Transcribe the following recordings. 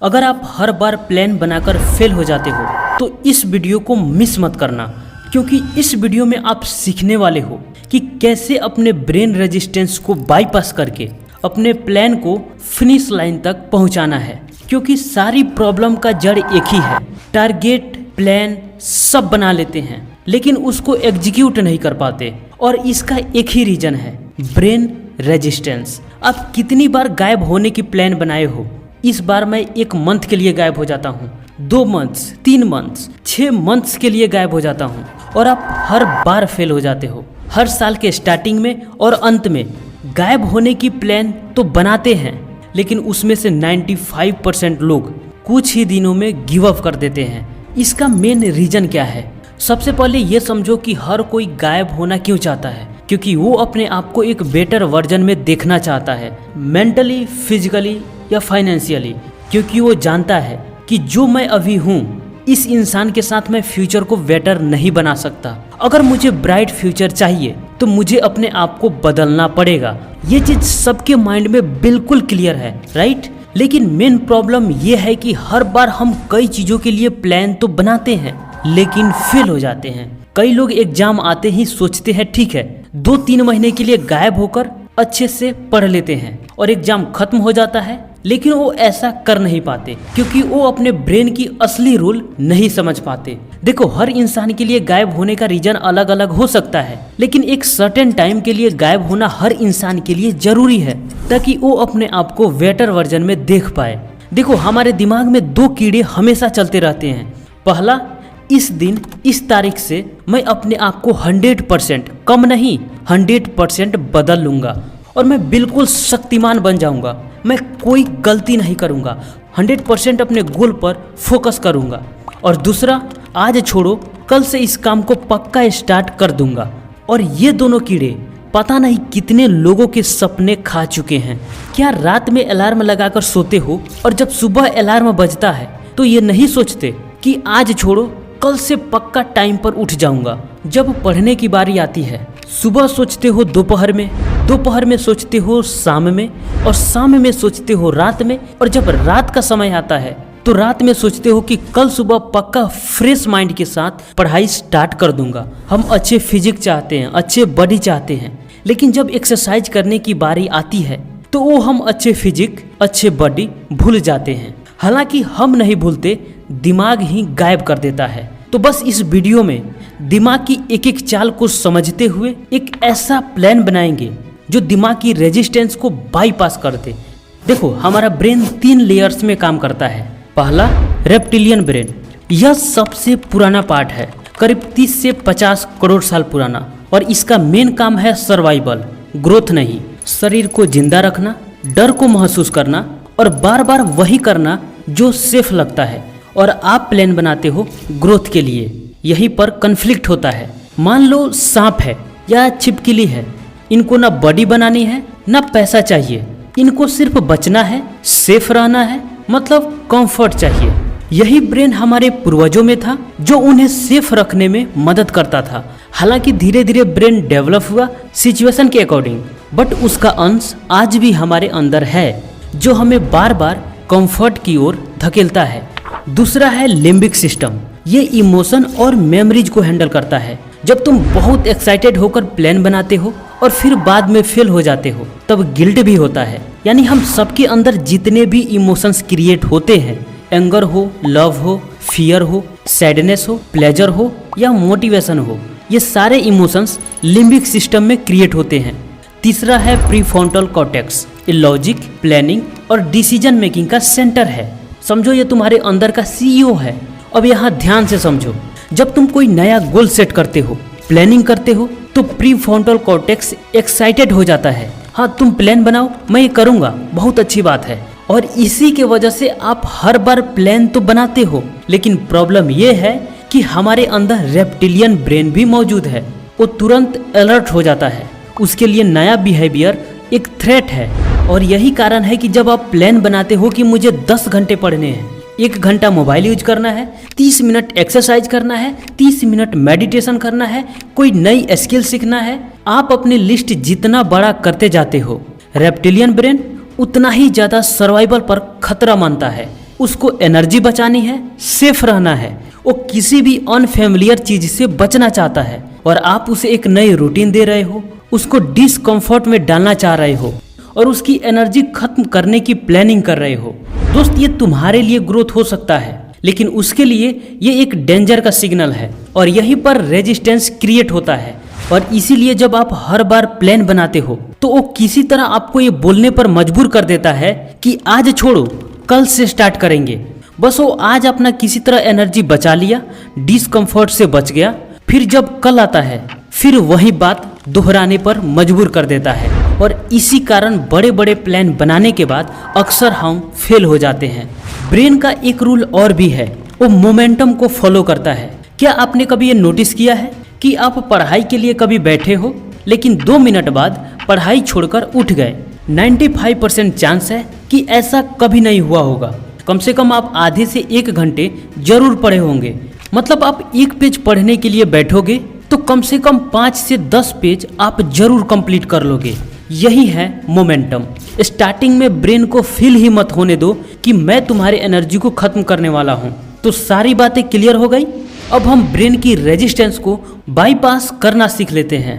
अगर आप हर बार प्लान बनाकर फेल हो जाते हो तो इस वीडियो को मिस मत करना, क्योंकि इस वीडियो में आप सीखने वाले हो कि कैसे अपने ब्रेन रेजिस्टेंस को बाईपास करके अपने प्लान को फिनिश लाइन तक पहुंचाना है। क्योंकि सारी प्रॉब्लम का जड़ एक ही है, टारगेट प्लान सब बना लेते हैं लेकिन उसको एग्जीक्यूट नहीं कर पाते, और इसका एक ही रीजन है, ब्रेन रेजिस्टेंस। आप कितनी बार गायब होने की प्लान बनाए हो? इस बार मैं 1 मंथ के लिए गायब हो जाता हूँ, 2 मंथ्स, 3 मंथ्स, 6 मंथ्स के लिए गायब हो जाता हूँ, और आप हर बार फेल हो जाते हो। हर साल के स्टार्टिंग में और अंत में गायब होने की प्लान तो बनाते हैं, लेकिन उसमें से 95% लोग कुछ ही दिनों में गिव अप कर देते हैं। इसका मेन रीजन क्या है? सबसे पहले ये समझो कि हर कोई गायब होना क्यों चाहता है, क्योंकि वो अपने आप को एक बेटर वर्जन में देखना चाहता है, मेंटली, फिजिकली या फाइनेंशियली। क्योंकि वो जानता है कि जो मैं अभी हूँ इस इंसान के साथ मैं फ्यूचर को बेटर नहीं बना सकता। अगर मुझे ब्राइट फ्यूचर चाहिए तो मुझे अपने आप को बदलना पड़ेगा। ये चीज सबके माइंड में बिल्कुल क्लियर है, राइट? लेकिन मेन प्रॉब्लम ये है कि हर बार हम कई चीजों के लिए प्लान तो बनाते हैं लेकिन फेल हो जाते हैं। कई लोग एग्जाम आते ही सोचते हैं ठीक है 2-3 महीने के लिए गायब होकर अच्छे से पढ़ लेते हैं, और एग्जाम खत्म हो जाता है, लेकिन वो ऐसा कर नहीं पाते क्योंकि वो अपने ब्रेन की असली रूल नहीं समझ पाते। देखो, हर इंसान के लिए गायब होने का रीजन अलग अलग हो सकता है, लेकिन एक सर्टेन टाइम के लिए गायब होना हर इंसान के लिए जरूरी है ताकि वो अपने आप को बेटर वर्जन में देख पाए। देखो, हमारे दिमाग में 2 कीड़े हमेशा चलते रहते हैं। पहला, इस दिन इस तारीख से मैं अपने आप को 100%, कम नहीं 100% बदल लूंगा और मैं बिल्कुल शक्तिमान बन जाऊंगा। मैं कोई गलती नहीं करूंगा, 100% अपने गोल पर फोकस करूंगा। और दूसरा, आज छोड़ो कल से इस काम को पक्का स्टार्ट कर दूंगा। और ये दोनों कीड़े पता नहीं कितने लोगों के सपने खा चुके हैं। क्या रात में अलार्म लगाकर सोते हो और जब सुबह अलार्म बजता है तो ये नहीं सोचते कि आज छोड़ो कल से पक्का टाइम पर उठ जाऊंगा? जब पढ़ने की बारी आती है, सुबह सोचते हो दोपहर में, दोपहर में सोचते हो शाम में, और शाम में सोचते हो रात में, और जब रात का समय आता है तो रात में सोचते हो कि कल सुबह पक्का फ्रेश माइंड के साथ पढ़ाई स्टार्ट कर दूंगा। हम अच्छे फिजिक्स चाहते हैं, अच्छे बॉडी चाहते हैं, लेकिन जब एक्सरसाइज करने की बारी आती है तो वो हम अच्छे फिजिक्स, अच्छे बॉडी भूल जाते हैं। हालांकि हम नहीं भूलते, दिमाग ही गायब कर देता है। तो बस इस वीडियो में दिमाग की एक एक चाल को समझते हुए एक ऐसा प्लान बनाएंगे जो दिमाग की रेजिस्टेंस को बाईपास कर दे। देखो, हमारा ब्रेन 3 लेयर्स में काम करता है। पहला, रेप्टिलियन ब्रेन। यह सबसे पुराना पार्ट है, करीब 30 से 50 करोड़ साल पुराना, और इसका मेन काम है सर्वाइवल, ग्रोथ नहीं। शरीर को जिंदा रखना, डर को महसूस करना और बार बार वही करना जो सेफ लगता है। और आप प्लान बनाते हो ग्रोथ के लिए। यहीं पर कन्फ्लिक्ट होता है। मान लो सांप है या छिपकली है, इनको ना बॉडी बनानी है ना पैसा चाहिए, इनको सिर्फ बचना है, सेफ रहना है, मतलब कंफर्ट चाहिए। यही ब्रेन हमारे पूर्वजों में था जो उन्हें सेफ रखने में मदद करता था। हालांकि धीरे धीरे ब्रेन डेवलप हुआ सिचुएशन के अकॉर्डिंग, बट उसका अंश आज भी हमारे अंदर है जो हमें बार बार कंफर्ट की ओर धकेलता है। दूसरा है लिम्बिक सिस्टम। ये इमोशन और मेमोरीज को हैंडल करता है। जब तुम बहुत एक्साइटेड होकर प्लान बनाते हो और फिर बाद में फेल हो जाते हो तब गिल्ट भी होता है। यानी हम सबके अंदर जितने भी इमोशंस क्रिएट होते हैं, एंगर हो, लव हो, फियर हो, सैडनेस हो, प्लेजर हो या मोटिवेशन हो, ये सारे इमोशंस लिम्बिक सिस्टम में क्रिएट होते हैं। तीसरा है प्रीफ्रंटल कॉर्टेक्स। ये लॉजिक, प्लानिंग और डिसीजन मेकिंग का सेंटर है। समझो ये तुम्हारे अंदर का CEO है। अब यहाँ ध्यान से समझो, जब तुम कोई नया गोल सेट करते हो, प्लानिंग करते हो, तो प्रीफ्रंटल कॉर्टेक्स एक्साइटेड हो जाता है। हाँ, तुम प्लान बनाओ, मैं ये करूँगा, बहुत अच्छी बात है। और इसी के वजह से आप हर बार प्लान तो बनाते हो, लेकिन प्रॉब्लम ये है कि हमारे अंदर रेप्टिलियन ब्रेन भी मौजूद है। वो तुरंत अलर्ट हो जाता है। उसके लिए नया बिहेवियर एक थ्रेट है। और यही कारण है कि जब आप प्लान बनाते हो कि मुझे 10 घंटे पढ़ने हैं, 1 घंटा मोबाइल यूज करना है, 30 मिनट एक्सरसाइज करना है, 30 मिनट मेडिटेशन करना है, कोई नई स्किल सीखना है, आप अपनी लिस्ट जितना बड़ा करते जाते हो, रेप्टिलियन ब्रेन उतना ही ज़्यादा सर्वाइवल पर खतरा मानता है। उसको एनर्जी बचानी है, सेफ रहना है, वो किसी भी अनफेमिलियर चीज से बचना चाहता है और आप उसे एक नई रूटीन दे रहे हो, उसको डिस्कम्फर्ट में डालना चाह रहे हो और उसकी एनर्जी खत्म करने की प्लानिंग कर रहे हो। दोस्त, ये तुम्हारे लिए ग्रोथ हो सकता है, लेकिन उसके लिए ये एक डेंजर का सिग्नल है और यहीं पर रेजिस्टेंस क्रिएट होता है। और इसीलिए जब आप हर बार प्लान बनाते हो तो वो किसी तरह आपको ये बोलने पर मजबूर कर देता है कि आज छोड़ो, कल से स्टार्ट करेंगे। बस वो आज अपना किसी तरह एनर्जी बचा लिया, डिस्कम्फर्ट से बच गया, फिर जब कल आता है फिर वही बात दोहराने पर मजबूर कर देता है। और इसी कारण बड़े बड़े प्लान बनाने के बाद अक्सर हम फेल हो जाते हैं। ब्रेन का एक रूल और भी है, वो मोमेंटम को फॉलो करता है। क्या आपने कभी ये नोटिस किया है कि आप पढ़ाई के लिए कभी बैठे हो लेकिन 2 मिनट बाद पढ़ाई छोड़कर उठ गए? 95% चांस है कि ऐसा कभी नहीं हुआ होगा। कम से कम आप आधे से 1 घंटे जरूर पढ़े होंगे। मतलब आप 1 पेज पढ़ने के लिए बैठोगे तो कम से कम 5 से 10 पेज आप जरूर कंप्लीट कर लोगे। यही है मोमेंटम। स्टार्टिंग में ब्रेन को फील ही मत होने दो कि मैं तुम्हारी एनर्जी को खत्म करने वाला हूँ। तो सारी बातें क्लियर हो गई। अब हम ब्रेन की रेजिस्टेंस को बाईपास करना सीख लेते हैं।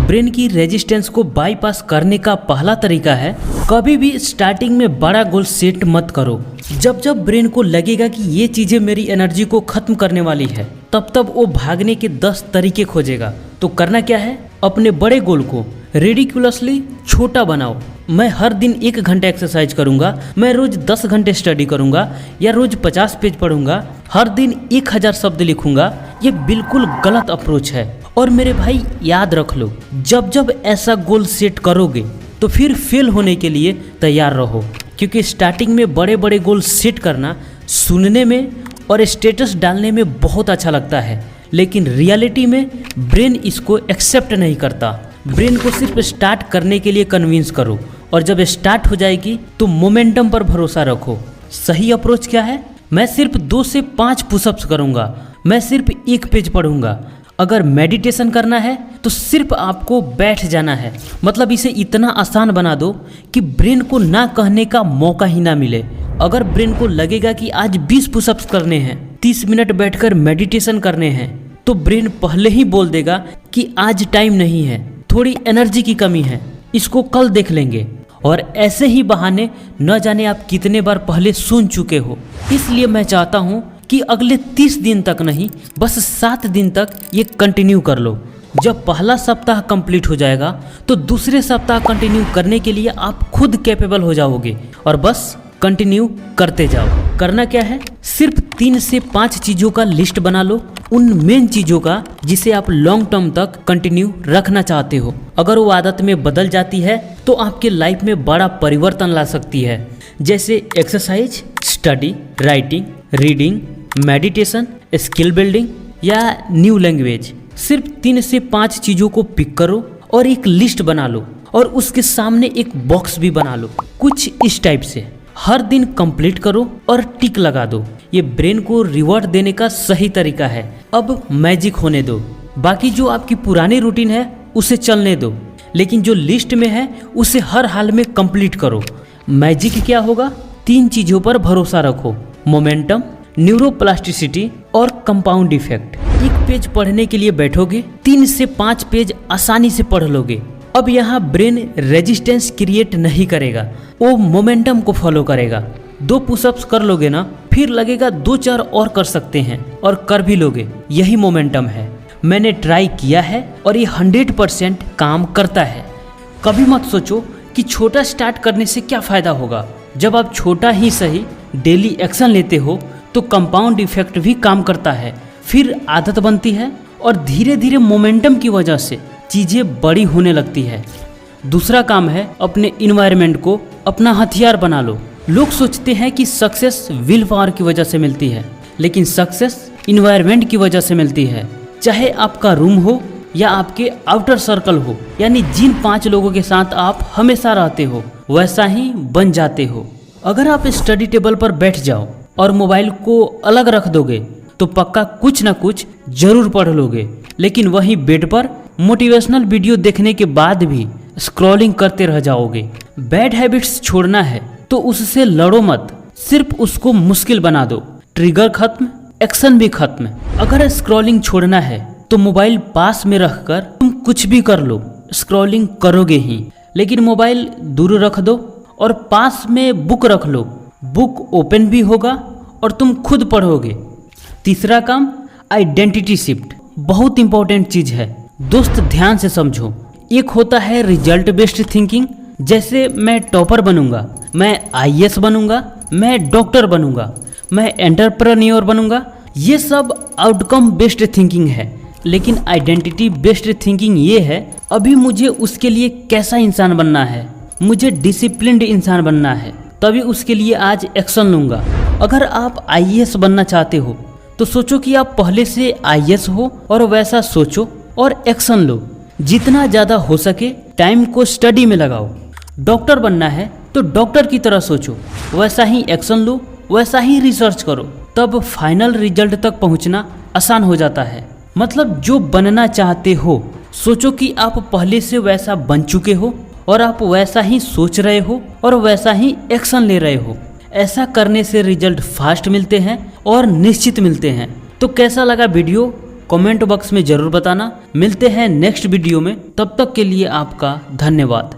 ब्रेन की रेजिस्टेंस को बाईपास करने का पहला तरीका है, कभी भी स्टार्टिंग में बड़ा गोल सेट मत करो। जब जब ब्रेन को लगेगा कि ये चीजें मेरी एनर्जी को खत्म करने वाली है, तब तब वो भागने के 10 तरीके खोजेगा। तो करना क्या है, अपने बड़े गोल को रेडिकुलसली छोटा बनाओ। मैं हर दिन 1 घंटा एक्सरसाइज करूंगा, मैं रोज 10 घंटे स्टडी करूंगा या रोज 50 पेज पढ़ूंगा, हर दिन 1000 शब्द लिखूंगा। ये बिल्कुल गलत अप्रोच है। और मेरे भाई याद रख लो, जब जब ऐसा गोल सेट करोगे तो फिर फेल होने के लिए तैयार रहो। क्योंकि स्टार्टिंग में बड़े बड़े गोल सेट करना सुनने में और स्टेटस डालने में बहुत अच्छा लगता है, लेकिन रियलिटी में ब्रेन इसको एक्सेप्ट नहीं करता। ब्रेन को सिर्फ स्टार्ट करने के लिए कन्विंस करो और जब स्टार्ट हो जाएगी तो मोमेंटम पर भरोसा रखो। सही अप्रोच क्या है, मैं सिर्फ 2 से 5 पुशअप्स करूंगा, मैं सिर्फ 1 पेज पढ़ूंगा। अगर मेडिटेशन करना है तो सिर्फ आपको बैठ जाना है। मतलब इसे इतना आसान बना दो कि ब्रेन को ना कहने का मौका ही ना मिले। अगर ब्रेन को लगेगा कि आज 20 पुशअप्स करने हैं, 30 मिनट बैठकर मेडिटेशन करने हैं, तो ब्रेन पहले ही बोल देगा कि आज टाइम नहीं है, थोड़ी एनर्जी की कमी है, इसको कल देख लेंगे। और ऐसे ही बहाने न जाने आप कितने बार पहले सुन चुके हो। इसलिए मैं चाहता हूँ कि अगले 30 दिन तक नहीं, बस 7 दिन तक ये कंटिन्यू कर लो। जब पहला सप्ताह कंप्लीट हो जाएगा तो दूसरे सप्ताह कंटिन्यू करने के लिए आप खुद कैपेबल हो जाओगे और बस कंटिन्यू करते जाओ। करना क्या है, सिर्फ 3 से 5 चीज़ों का लिस्ट बना लो, उन मेन चीज़ों का जिसे आप लॉन्ग टर्म तक कंटिन्यू रखना चाहते हो। अगर वो आदत में बदल जाती है तो आपके लाइफ में बड़ा परिवर्तन ला सकती है। जैसे exercise, study, writing, reading, meditation, skill building या न्यू लैंग्वेज। सिर्फ 3 से 5 चीज़ों को पिक करो और एक लिस्ट बना लो और उसके सामने एक बॉक्स भी बना लो, कुछ इस टाइप से। हर दिन कंप्लीट करो और टिक लगा दो। ये ब्रेन को रिवॉर्ड देने का सही तरीका है। अब मैजिक होने दो। बाकी जो आपकी पुरानी रूटीन है उसे चलने दो, लेकिन जो लिस्ट में है उसे हर हाल में कंप्लीट करो। मैजिक क्या होगा, 3 चीज़ों पर भरोसा रखो, मोमेंटम, न्यूरोप्लास्टिसिटी और कंपाउंड इफेक्ट। 1 पेज पढ़ने के लिए बैठोगे, 3 से 5 पेज आसानी से पढ़ लोगे। अब यहाँ ब्रेन रेजिस्टेंस क्रिएट नहीं करेगा, वो मोमेंटम को फॉलो करेगा। 2 पुशअप्स कर लोगे ना, फिर लगेगा 2-4 और कर सकते हैं और कर भी लोगे। यही मोमेंटम है। मैंने ट्राई किया है और ये 100% काम करता है। कभी मत सोचो कि छोटा स्टार्ट करने से क्या फ़ायदा होगा। जब आप छोटा ही सही डेली एक्शन लेते हो तो कंपाउंड इफेक्ट भी काम करता है, फिर आदत बनती है और धीरे धीरे मोमेंटम की वजह से चीज़ें बड़ी होने लगती है। दूसरा काम है, अपने इन्वायरमेंट को अपना हथियार बना लो। लोग सोचते हैं कि सक्सेस विल पावर की वजह से मिलती है, लेकिन सक्सेस इन्वायरमेंट की वजह से मिलती है। चाहे आपका रूम हो या आपके आउटर सर्कल हो, यानी जिन 5 लोगों के साथ आप हमेशा रहते हो वैसा ही बन जाते हो। अगर आप स्टडी टेबल पर बैठ जाओ और मोबाइल को अलग रख दोगे तो पक्का कुछ ना कुछ जरूर पढ़ लोगे, लेकिन वहीं बेड पर मोटिवेशनल वीडियो देखने के बाद भी स्क्रॉलिंग करते रह जाओगे। बैड हैबिट्स छोड़ना है तो उससे लड़ो मत, सिर्फ उसको मुश्किल बना दो। ट्रिगर खत्म, एक्शन भी खत्म। अगर स्क्रॉलिंग छोड़ना है तो मोबाइल पास में रखकर तुम कुछ भी कर लो, स्क्रॉलिंग करोगे ही। लेकिन मोबाइल दूर रख दो और पास में बुक रख लो, बुक ओपन भी होगा और तुम खुद पढ़ोगे। तीसरा काम, आइडेंटिटी शिफ्ट, बहुत इंपॉर्टेंट चीज है दोस्त, ध्यान से समझो। एक होता है रिजल्ट बेस्ड थिंकिंग, जैसे मैं टॉपर बनूंगा, मैं आईएएस बनूंगा, मैं डॉक्टर बनूंगा, मैं एंटरप्रेन्योर बनूंगा। ये सब आउटकम बेस्ड थिंकिंग है। लेकिन आइडेंटिटी बेस्ड थिंकिंग ये है, अभी मुझे उसके लिए कैसा इंसान बनना है, मुझे डिसिप्लिन्ड इंसान बनना है, तभी उसके लिए आज एक्शन लूंगा। अगर आप आईएएस बनना चाहते हो तो सोचो कि आप पहले से आईएएस हो और वैसा सोचो और एक्शन लो। जितना ज़्यादा हो सके टाइम को स्टडी में लगाओ। डॉक्टर बनना है तो डॉक्टर की तरह सोचो, वैसा ही एक्शन लो, वैसा ही रिसर्च करो, तब फाइनल रिजल्ट तक पहुंचना आसान हो जाता है। मतलब जो बनना चाहते हो सोचो कि आप पहले से वैसा बन चुके हो और आप वैसा ही सोच रहे हो और वैसा ही एक्शन ले रहे हो। ऐसा करने से रिजल्ट फास्ट मिलते हैं और निश्चित मिलते हैं। तो कैसा लगा वीडियो कमेंट बॉक्स में ज़रूर बताना। मिलते हैं नेक्स्ट वीडियो में, तब तक के लिए आपका धन्यवाद।